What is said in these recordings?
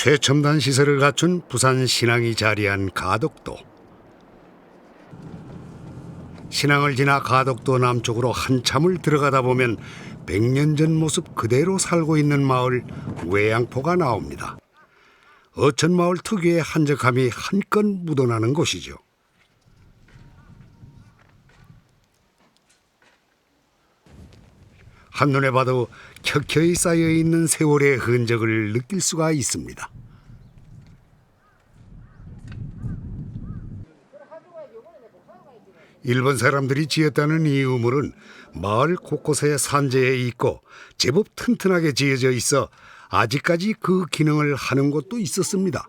최첨단 시설을 갖춘 부산 신항이 자리한 가덕도. 신항을 지나 가덕도 남쪽으로 한참을 들어가다 보면 100년 전 모습 그대로 살고 있는 마을 외양포가 나옵니다. 어촌마을 특유의 한적함이 한껏 묻어나는 곳이죠. 한눈에 봐도 켜켜이 쌓여있는 세월의 흔적을 느낄 수가 있습니다. 일본 사람들이 지었다는 이 우물은 마을 곳곳에 산재해 있고 제법 튼튼하게 지어져 있어 아직까지 그 기능을 하는 곳도 있었습니다.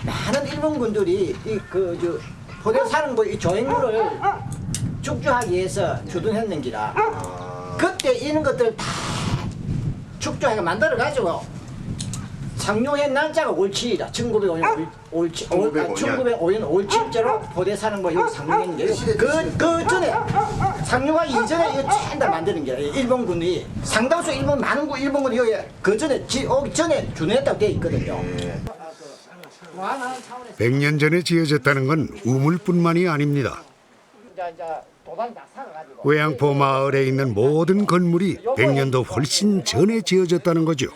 많은 일본군들이 포대사령부 이 조형물을 축조하기 위해서 주둔했는지라 그때 이런 것들 다 축조해서 만들어가지고 상륙의 날짜가 5.7이다. 1905년 5월 7일자로 포대사령부 여기 상륙했는데 그 전에 상륙하기 이전에 이거 전부 다 만드는 게 일본군이 상당수 많은 일본군이 여기 그 전에 오기 전에 주둔했다고 되어 있거든요. 100년 전에 지어졌다는 건 우물뿐만이 아닙니다. 외양포 마을에 있는 모든 건물이 100년도 훨씬 전에 지어졌다는 거죠.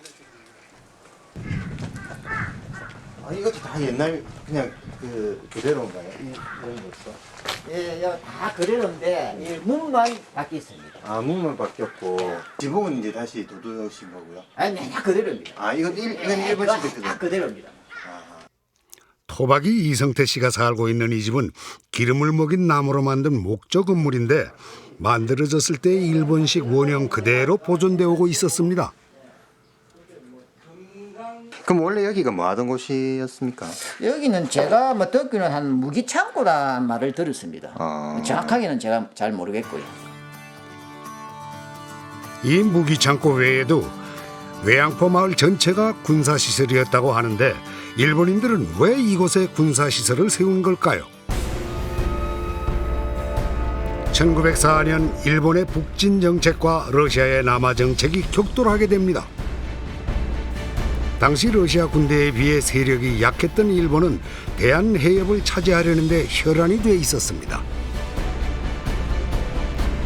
이것도 다 옛날 그냥 그대로인가요? 이런 것도? 예, 다 그대로인데 이 문만 바뀌었습니다. 아, 문만 바뀌었고 지붕은 이제 다시 도도하신 거고요? 아니, 다 그대로입니다. 이건 일본 시대 다 그대로입니다. 토박이 이성태 씨가 살고 있는 이 집은 기름을 먹인 나무로 만든 목조 건물인데 만들어졌을 때 일본식 원형 그대로 보존되어 오고 있었습니다. 그럼 원래 여기가 뭐 하던 곳이었습니까? 여기는 제가 듣기는 한 무기창고란 말을 들었습니다. 정확하게는 제가 잘 모르겠고요. 이 무기창고 외에도 외양포 마을 전체가 군사시설이었다고 하는데 일본인들은 왜 이곳에 군사시설을 세운 걸까요? 1904년 일본의 북진 정책과 러시아의 남하 정책이 격돌하게 됩니다. 당시 러시아 군대에 비해 세력이 약했던 일본은 대한해협을 차지하려는 데 혈안이 돼 있었습니다.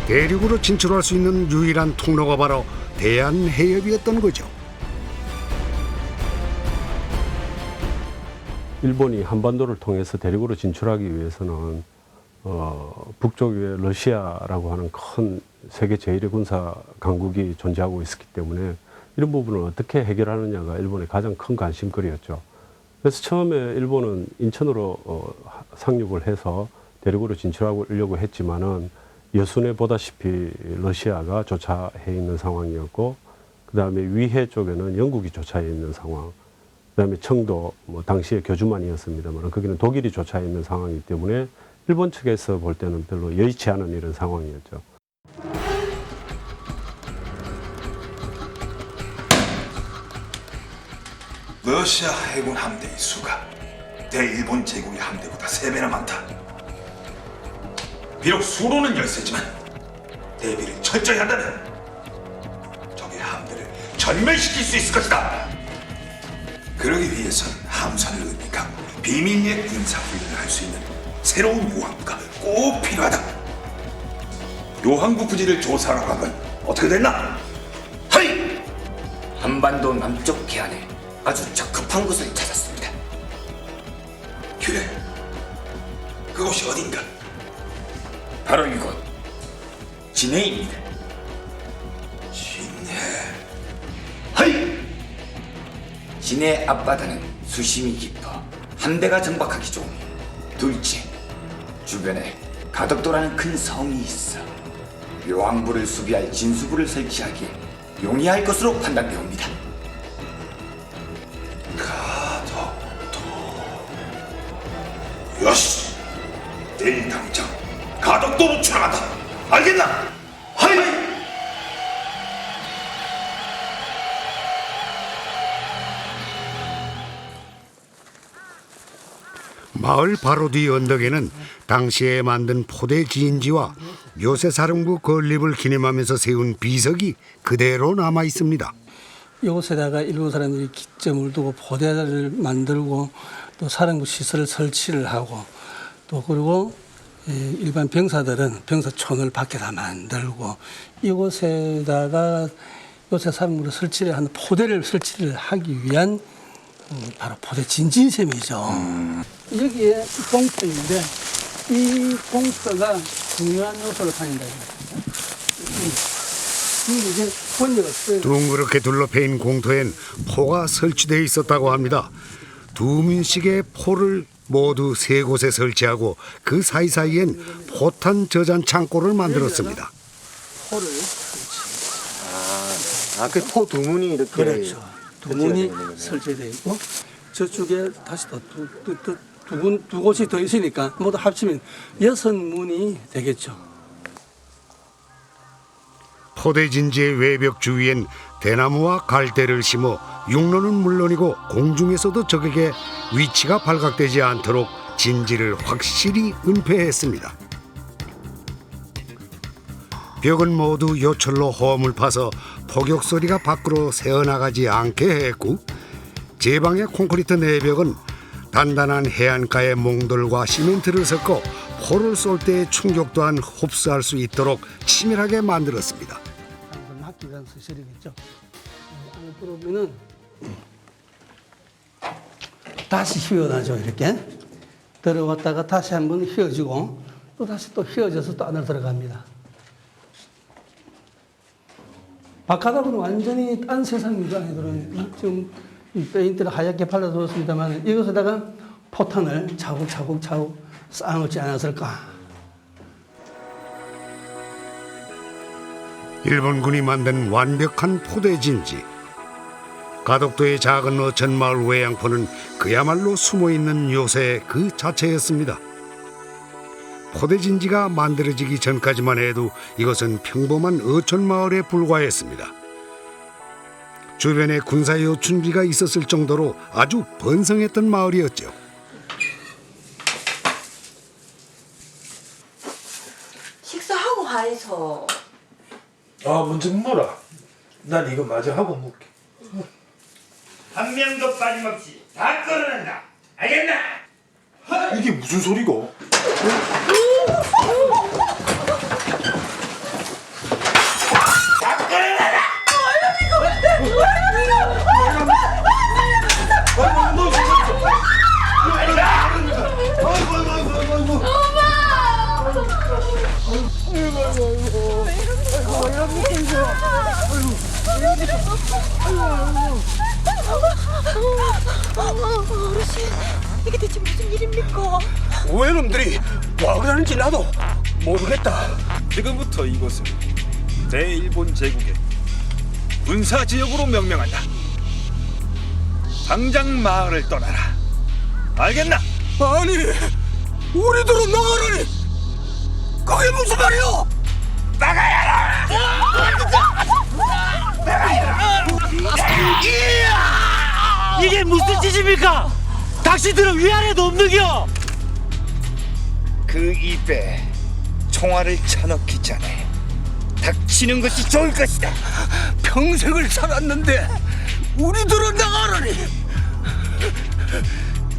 대륙으로 진출할 수 있는 유일한 통로가 바로 대한해협이었던 거죠. 일본이 한반도를 통해서 대륙으로 진출하기 위해서는 북쪽에 러시아라고 하는 큰 세계 제1의 군사 강국이 존재하고 있었기 때문에 이런 부분을 어떻게 해결하느냐가 일본의 가장 큰 관심거리였죠. 그래서 처음에 일본은 인천으로 상륙을 해서 대륙으로 진출하려고 했지만은 여순에 보다시피 러시아가 조차해 있는 상황이었고, 그 다음에 위해 쪽에는 영국이 조차해 있는 상황, 그 다음에 청도, 당시에 교주만이었습니다만 거기는 독일이 조차해 있는 상황이기 때문에 일본 측에서 볼 때는 별로 여의치 않은 이런 상황이었죠. 러시아 해군 함대의 수가 대일본 제국의 함대보다 3배나 많다. 비록 수로는 열세지만 대비를 철저히 한다면 적의 함대를 전멸시킬 수 있을 것이다. 그러기 위해서는 함선을 의미하고 비밀리에 군사훈련을 할 수 있는 새로운 요항부가 꼭 필요하다. 요항부 부지를 조사하러 가면 어떻게 됐나? 하이! 한반도 남쪽 해안에 아주 적합한 곳을 찾았습니다. 그래, 그곳이 어딘가? 바로 이곳 진해입니다. 진해. 하이! 진해 앞바다는 수심이 깊어 함대가 정박하기 좋으며, 둘째, 주변에 가덕도라는 큰 성이 있어 요항부를 수비할 진수부를 설치하기에 용이할 것으로 판단되옵니다. 요시! 내일 당장 가덕도로 출항한다. 알겠나? 하이! 마을 바로 뒤 언덕에는 당시에 만든 포대 지인지와 묘세사령부 건립을 기념하면서 세운 비석이 그대로 남아 있습니다. 이곳에다가 일본 사람들이 기점을 두고 포대를 만들고 또 사령부 시설을 설치를 하고 또 그리고 일반 병사들은 병사촌을 밖에다 만들고 이곳에다가 요새 사령부를 설치를 하는 포대를 설치를 하기 위한 바로 포대 진진셈이죠. 여기에 공터인데 이 공터가 중요한 요소를 가진다. 이게 번역을 써요. 둥그렇게 둘러패인 공터엔 포가 설치되어 있었다고 합니다. 2문씩의 포를 모두 3곳에 설치하고 그 사이사이엔 포탄 저장 창고를 만들었습니다. 포를 그 포 두 문이 이렇게. 그렇죠. 두 문이 설치되어 있고 저쪽에 다시 두 곳이 더 있으니까 모두 합치면 6문이 되겠죠. 포대 진지의 외벽 주위엔 대나무와 갈대를 심어 육로는 물론이고 공중에서도 적에게 위치가 발각되지 않도록 진지를 확실히 은폐했습니다. 벽은 모두 요철로 홈을 파서 폭격 소리가 밖으로 새어나가지 않게 했고 제방의 콘크리트 내벽은 단단한 해안가의 몽돌과 시멘트를 섞어 포를 쏠 때의 충격 또한 흡수할 수 있도록 치밀하게 만들었습니다. 학기간 시설이겠죠. 안에 들어오면은 다시 휘어나죠. 이렇게 들어왔다가 다시 한번 휘어지고 또 다시 또 휘어져서 또 안으로 들어갑니다. 바깥하고는 완전히 딴 세상입니다. 지금 페인트를 하얗게 발라두었습니다만 이것에다가 포탄을 차곡차곡 쌓아놓지 않았을까. 일본군이 만든 완벽한 포대 진지. 가덕도의 작은 어천마을 외양포는 그야말로 숨어있는 요새 그 자체였습니다. 포대 진지가 만들어지기 전까지만 해도 이것은 평범한 어촌마을에 불과했습니다. 주변에 군사 요충지가 있었을 정도로 아주 번성했던 마을이었죠. 식사하고 가해서. 먼저 물어라. 난 이거 마저 하고 묵게. 한 명도 빠짐없이 다 끌어낸다. 알겠나? 이게 무슨 소리고? 다 끌어내라. 어르신, 이게 대체 무슨 일입니까? 오해놈들이 와 그러는지 나도 모르겠다. 지금부터 이곳은 대일본 제국의 군사지역으로 명명한다. 당장 마을을 떠나라. 알겠나? 아니, 우리들은 나가라니. 그게 무슨 말이오? 나가야라. 이게 무슨 짓입니까? 당신들은 위아래도 없는겨? 그 입에 총알을 쳐넣기 전에 닥치는 것이 좋을 것이다. 평생을 살았는데 우리들은 나가라니.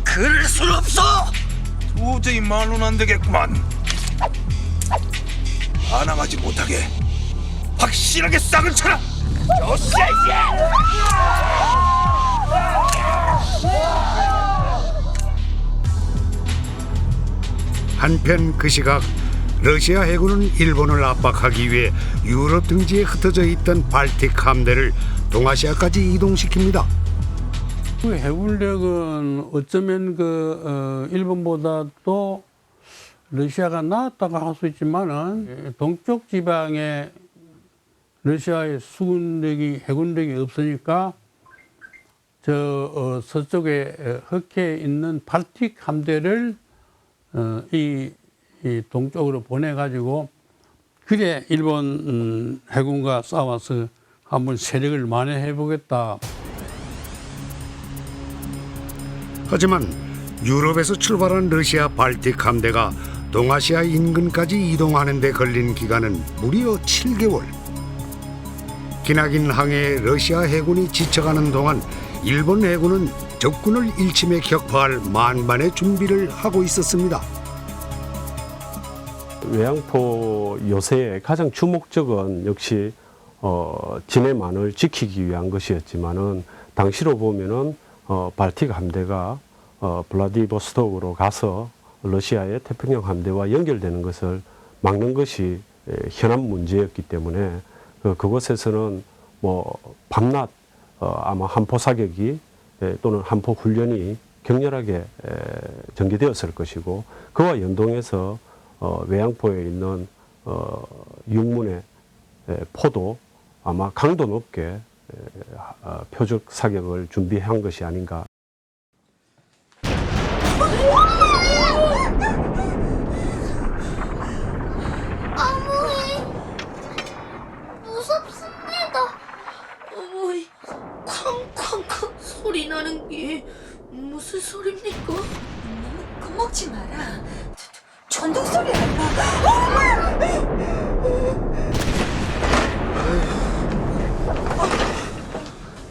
그럴 순 없어. 도저히 말로는 안 되겠구만. 반항하지 못하게 확실하게 싹을 쳐라. 한편 그 시각 러시아 해군은 일본을 압박하기 위해 유럽 등지에 흩어져 있던 발틱 함대를 동아시아까지 이동시킵니다. 그 해군력은 어쩌면 일본보다도 러시아가 나았다고 할 수 있지만은 동쪽 지방에 러시아의 수군력이 해군력이 없으니까 서쪽에 흑해에 있는 발틱 함대를 이 동쪽으로 보내가지고 그래 일본 해군과 싸워서 한번 세력을 만회해보겠다. 하지만 유럽에서 출발한 러시아 발틱 함대가 동아시아 인근까지 이동하는 데 걸린 기간은 무려 7개월. 기나긴 항해에 러시아 해군이 지쳐가는 동안 일본 해군은 적군을 일침에 격파할 만반의 준비를 하고 있었습니다. 외양포 요새의 가장 주목적은 역시 진해만을 지키기 위한 것이었지만은 당시로 보면은 발틱 함대가 블라디보스톡으로 가서 러시아의 태평양 함대와 연결되는 것을 막는 것이 현안 문제였기 때문에 그곳에서는 뭐 밤낮 아마 함포 사격이 또는 함포 훈련이 격렬하게 전개되었을 것이고 그와 연동해서 외양포에 있는 육문의 포도 아마 강도 높게 표적 사격을 준비한 것이 아닌가. 어머니, 무섭습니다. 어머니, 쾅쾅쾅 소리 나는 게 무슨 소리입니까? 너무 겁먹지 마라. 전등 소리 알까?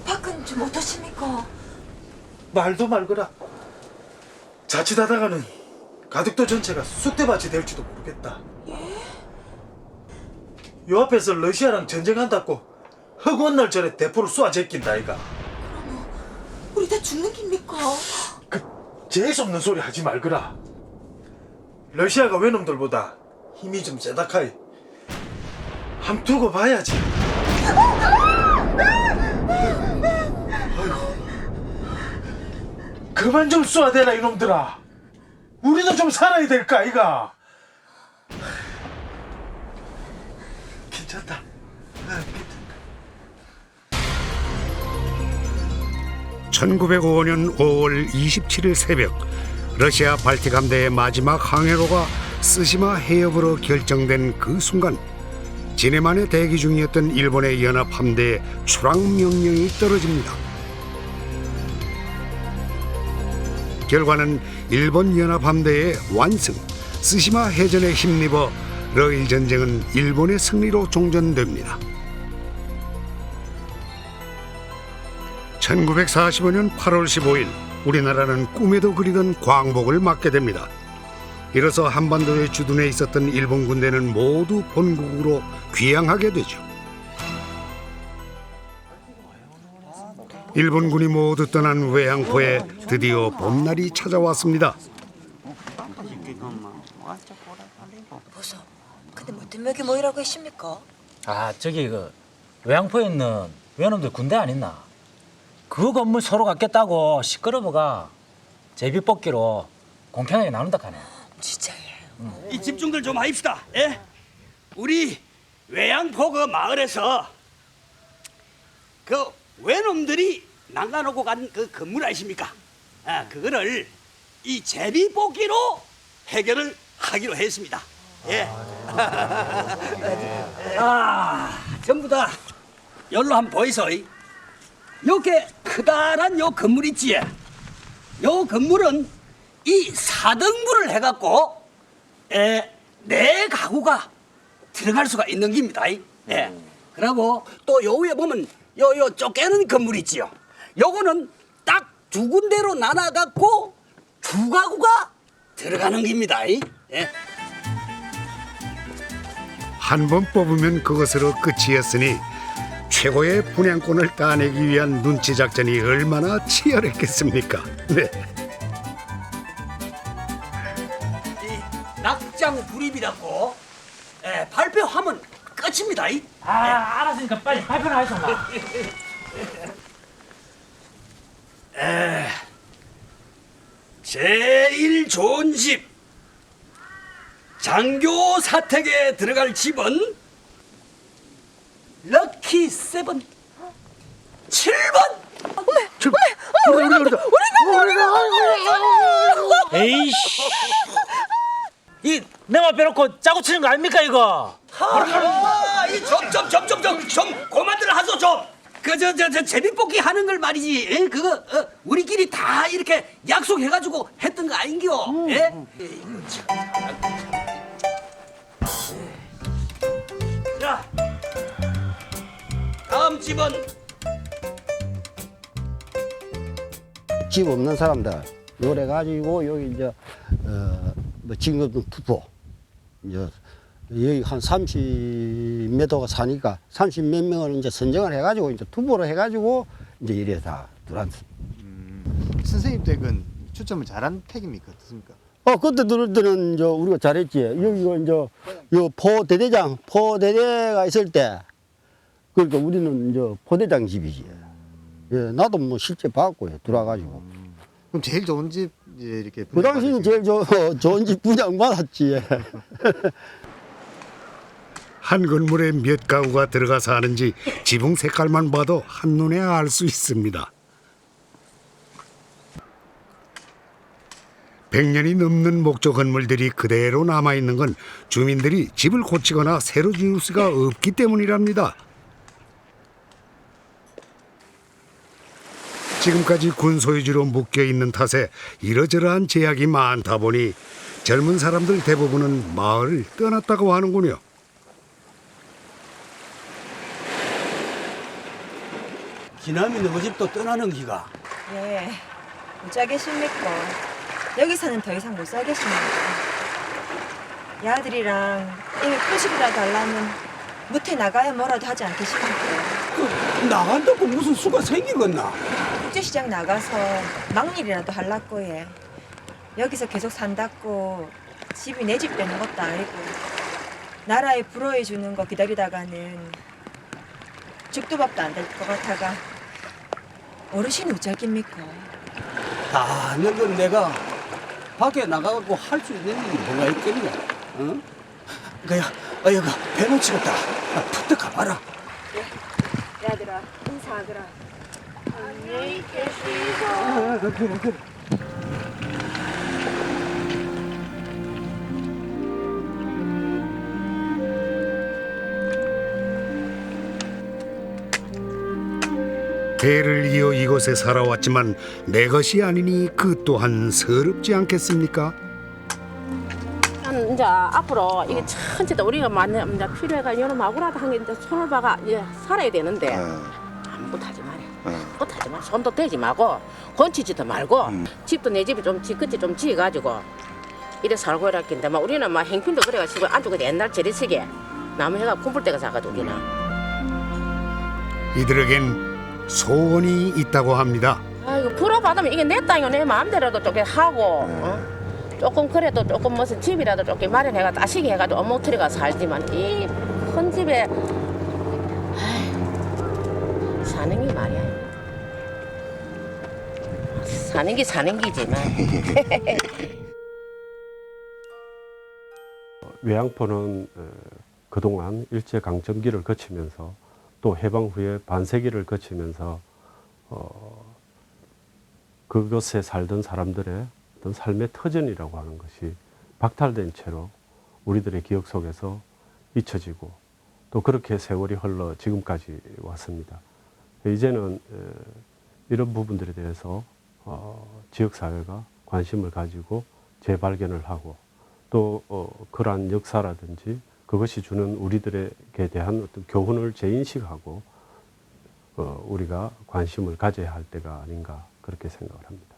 밖은 좀 어떠십니까? 말도 말거라. 자칫하다가는 가덕도 전체가 쑥대밭이 될지도 모르겠다. 요 앞에서 러시아랑 전쟁한다고 허구한 날 전에 대포를 쏘아 제낀다 아이가. 우리 다 죽는 깁니까? 그 재수없는 소리 하지 말거라. 러시아가 외놈들보다 힘이 좀 세다 카이. 함 두고 봐야지. 아이고. 그만 좀 쏘아대라 이놈들아. 우리도 좀 살아야 될까 아이가. 괜찮다. 1905년 5월 27일 새벽 러시아 발틱 함대의 마지막 항해로가 쓰시마 해협으로 결정된 그 순간 진해만에 대기 중이었던 일본의 연합 함대의 출항 명령이 떨어집니다. 결과는 일본 연합 함대의 완승, 쓰시마 해전에 힘입어 러일 전쟁은 일본의 승리로 종전됩니다. 1945년 8월 15일 우리나라는 꿈에도 그리던 광복을 맞게 됩니다. 이로써 한반도에 주둔해 있었던 일본 군대는 모두 본국으로 귀향하게 되죠. 일본군이 모두 떠난 외양포에 드디어 봄날이 찾아왔습니다. 보소. 근데 뭐 때문에 여기 모이라고 했습니까? 아 저기 그 외양포에 있는 외놈들 군대 안 있나? 그 건물 서로 갖겠다고 시끄러워가 제비 뽑기로 공평하게 나눈다 카네. 진짜예요. 이 집중들 좀 합시다. 예? 우리 외양포 그 마을에서 그 외놈들이 남가놓고 간 그 건물 아십니까? 그거를 이 제비 뽑기로 해결을 하기로 했습니다. 예. 전부 다 열로 한번 보이소. 요게 크다란 요 건물 있지? 요 건물은 이 4등분을 해갖고 네 가구가 들어갈 수가 있는 겁니다. 예. 그리고 또 요 위에 보면 요 쪼개는 건물 있지요. 요거는 딱 두 군데로 나눠갖고 두 가구가 들어가는 겁니다. 예. 한 번 뽑으면 그것으로 끝이었으니 최고의 분양권을 따내기 위한 눈치 작전이 얼마나 치열했겠습니까? 네. 이 낙장 불입이라고 발표하면 끝입니다. 알았으니까 빨리 발표나 해서 마. 제일 좋은 집 장교 사택에 들어갈 집은 럭키 세븐 7번. 에이씨. 이 내만 빼놓고 짜고 치는 거 아닙니까 이거? 좀 고만들 하소 좀. 저 제비뽑기 하는 걸 말이지. 에? 그거 우리끼리 다 이렇게 약속해가지고 했던 거 아닌겨? 예? 자, 다음 집은 집 없는 사람들 요래 가지고 여기 이제 뭐 지금 투포 이제 여기 한 30m가 사니까 30 몇 명을 이제 선정을 해가지고 이제 투보로 해가지고 이제 이래 다 들어왔습니다. 선생님 댁은 추첨을 잘한 택입니까? 어떻습니까? 그때 들을 때는 이제 우리가 잘했지. 여기가 이제 요 포대대가 있을 때 그러니까 우리는 이제 포대장 집이지. 예, 나도 뭐 실제 봤고요. 들어와가지고. 그럼 제일 좋은 집 이제 이렇게 그 당시는 제일 좋은 집 분양 받았지. 한 건물에 몇 가구가 들어가 사는지 지붕 색깔만 봐도 한눈에 알 수 있습니다. 100년이 넘는 목조 건물들이 그대로 남아있는 건 주민들이 집을 고치거나 새로 지을 수가 없기 때문이랍니다. 지금까지 군 소유지로 묶여있는 탓에 이러저러한 제약이 많다 보니 젊은 사람들 대부분은 마을을 떠났다고 하는군요. 기남이 너희 집도 떠나는 기가. 예, 어쩌겠습니까? 여기서는 더 이상 못 살겠습니다. 야들이랑 이미 큰 집이라도 달라면 무태 나가야 뭐라도 하지 않겠습니까? 나간다고 무슨 수가 생기겠나? 국제시장 나가서 막일이라도 할라고 해. 여기서 계속 산다고 집이 내 집 되는 것도 아니고 나라에 불어해 주는 거 기다리다가는 죽도 밥도 안 될 것 같아가 어르신이 어쩌겠습니까? 다 늙은 내가 밖에 나가고 할 수 있는 일이 뭐가 있겠냐? 응? 그야 어여가 배 놓치겠다. 푸떡 가봐라. 예, 야들아 인사하더라. 안녕히 계시소. 그래. 대를 이어 이곳에 살아왔지만 내 것이 아니니 그 또한 서럽지 않겠습니까? 이제 앞으로 이게 천지다 우리가 많은 이제 필요해가 이런 마구라도 한 게 이제 손을 봐가 이제 살아야 되는데 아무것도 하지 말해. 아무것도 하지 마. 손도 대지 말고 건치지도 말고 집도 내 집이 좀 지긋지 좀 지어가지고 이래 살고 이랬긴데 막 우리는 막 행편도 그래가지고 안쪽에 옛날 재래식에 나무 해가 kum풀 때가 사가지고 우리는. 이들에겐 소원이 있다고 합니다. 아이고 불어받으면 이게 내 땅이고 내 마음대로도 조금 하고 조금 그래도 조금 무슨 집이라도 조금 마련해가 따시게 해가지고 어묵트리가 살지만 이 큰 집에 아휴, 사는 게 말이야. 사는 게 사는 기지만. 외양포는 그동안 일제강점기를 거치면서 또 해방 후에 반세기를 거치면서 그곳에 살던 사람들의 어떤 삶의 터전이라고 하는 것이 박탈된 채로 우리들의 기억 속에서 잊혀지고 또 그렇게 세월이 흘러 지금까지 왔습니다. 이제는 이런 부분들에 대해서 지역사회가 관심을 가지고 재발견을 하고 또 그러한 역사라든지 그것이 주는 우리들에게 대한 어떤 교훈을 재인식하고 우리가 관심을 가져야 할 때가 아닌가 그렇게 생각을 합니다.